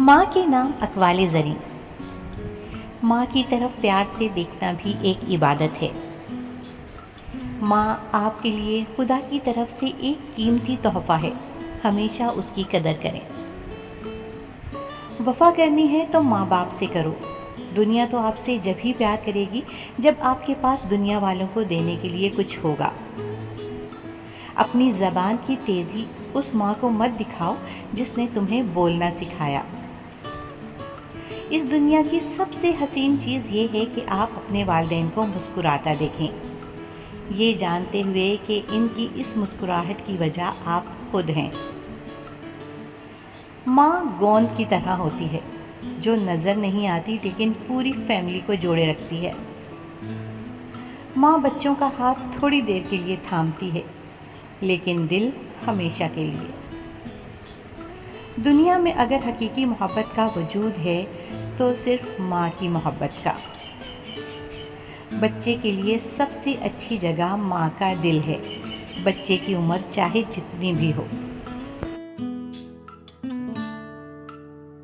ماں کے نام اقوال زریں۔ ماں کی طرف پیار سے دیکھنا بھی ایک عبادت ہے۔ ماں آپ کے لیے خدا کی طرف سے ایک قیمتی تحفہ ہے، ہمیشہ اس کی قدر کریں۔ وفا کرنی ہے تو ماں باپ سے کرو۔ دنیا تو آپ سے جب ہی پیار کرے گی جب آپ کے پاس دنیا والوں کو دینے کے لیے کچھ ہوگا۔ اپنی زبان کی تیزی اس ماں کو مت دکھاؤ جس نے تمہیں بولنا سکھایا۔ اس دنیا کی سب سے حسین چیز یہ ہے کہ آپ اپنے والدین کو مسکراتا دیکھیں، یہ جانتے ہوئے کہ ان کی اس مسکراہٹ کی وجہ آپ خود ہیں۔ ماں گوند کی طرح ہوتی ہے جو نظر نہیں آتی لیکن پوری فیملی کو جوڑے رکھتی ہے۔ ماں بچوں کا ہاتھ تھوڑی دیر کے لیے تھامتی ہے لیکن دل ہمیشہ کے لیے۔ دنیا میں اگر حقیقی محبت کا وجود ہے تو صرف ماں کی محبت کا۔ بچے کے لیے سب سے اچھی جگہ ماں کا دل ہے، بچے کی عمر چاہے جتنی بھی ہو۔